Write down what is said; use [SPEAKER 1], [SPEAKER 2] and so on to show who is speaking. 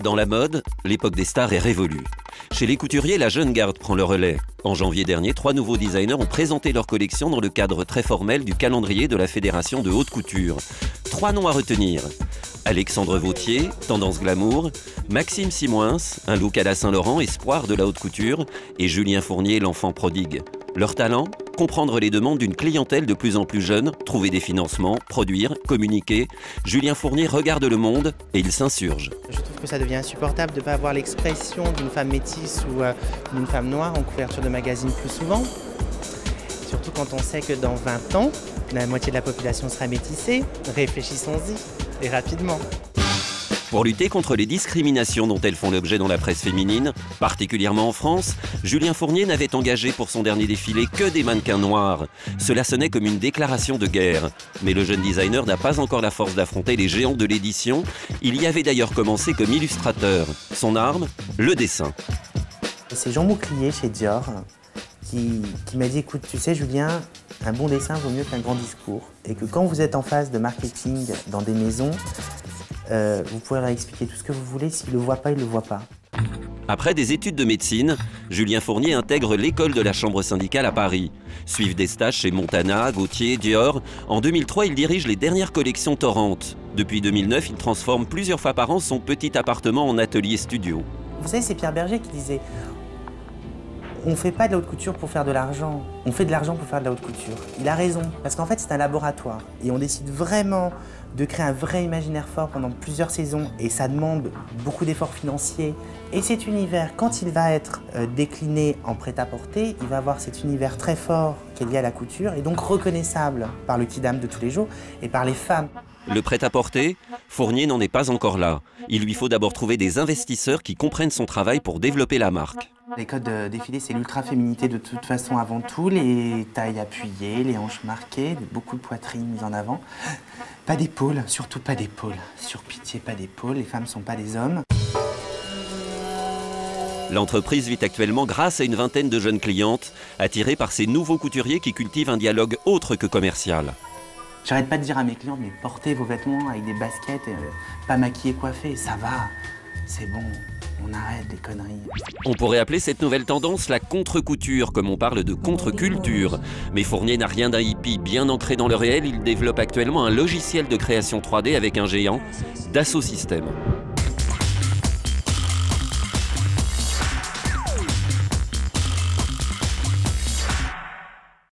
[SPEAKER 1] Dans la mode, l'époque des stars est révolue. Chez les couturiers, la jeune garde prend le relais. En janvier dernier, 3 nouveaux designers ont présenté leur collection dans le cadre très formel du calendrier de la Fédération de haute couture. 3 noms à retenir. Alexandre Vauthier, tendance glamour, Maxime Simoins, un look à la Saint-Laurent, espoir de la haute couture, et Julien Fournier, l'enfant prodigue. Leur talent ? Comprendre les demandes d'une clientèle de plus en plus jeune, trouver des financements, produire, communiquer. Julien Fournier regarde le monde et il s'insurge.
[SPEAKER 2] Je trouve que ça devient insupportable de ne pas avoir l'expression d'une femme métisse ou d'une femme noire en couverture de magazine plus souvent. Surtout quand on sait que dans 20 ans, la moitié de la population sera métissée. Réfléchissons-y, et rapidement.
[SPEAKER 1] Pour lutter contre les discriminations dont elles font l'objet dans la presse féminine, particulièrement en France, Julien Fournier n'avait engagé pour son dernier défilé que des mannequins noirs. Cela sonnait comme une déclaration de guerre. Mais le jeune designer n'a pas encore la force d'affronter les géants de l'édition. Il y avait d'ailleurs commencé comme illustrateur. Son arme, le dessin.
[SPEAKER 2] C'est Jean Mouclier chez Dior qui m'a dit « Écoute, tu sais Julien, un bon dessin vaut mieux qu'un grand discours. Et que quand vous êtes en phase de marketing dans des maisons, vous pouvez leur expliquer tout ce que vous voulez, s'ils ne le voient pas, ils ne le voient pas. »
[SPEAKER 1] Après des études de médecine, Julien Fournier intègre l'école de la chambre syndicale à Paris. Suivent des stages chez Montana, Gaultier, Dior. En 2003, il dirige les dernières collections Torrent. Depuis 2009, il transforme plusieurs fois par an son petit appartement en atelier studio.
[SPEAKER 2] Vous savez, c'est Pierre Berger qui disait « On ne fait pas de la haute couture pour faire de l'argent, on fait de l'argent pour faire de la haute couture. » Il a raison, parce qu'en fait, c'est un laboratoire. Et on décide vraiment de créer un vrai imaginaire fort pendant plusieurs saisons. Et ça demande beaucoup d'efforts financiers. Et cet univers, quand il va être décliné en prêt-à-porter, il va avoir cet univers très fort qui est lié à la couture, et donc reconnaissable par le kidam de tous les jours et par les femmes.
[SPEAKER 1] Le prêt-à-porter, Fournier n'en est pas encore là. Il lui faut d'abord trouver des investisseurs qui comprennent son travail pour développer la marque.
[SPEAKER 2] Les codes défilés, c'est l'ultra-féminité de toute façon avant tout, les tailles appuyées, les hanches marquées, beaucoup de poitrine mise en avant. Pas d'épaules, surtout pas d'épaules. Sur pitié, pas d'épaules, les femmes ne sont pas des hommes.
[SPEAKER 1] L'entreprise vit actuellement grâce à une vingtaine de jeunes clientes, attirées par ces nouveaux couturiers qui cultivent un dialogue autre que commercial.
[SPEAKER 2] J'arrête pas de dire à mes clientes, mais portez vos vêtements avec des baskets, pas maquillés, coiffés, ça va, c'est bon. On arrête les conneries.
[SPEAKER 1] On pourrait appeler cette nouvelle tendance la contre-couture, comme on parle de contre-culture. Mais Fournier n'a rien d'un hippie bien ancré dans le réel. Il développe actuellement un logiciel de création 3D avec un géant, Dassault Systèmes.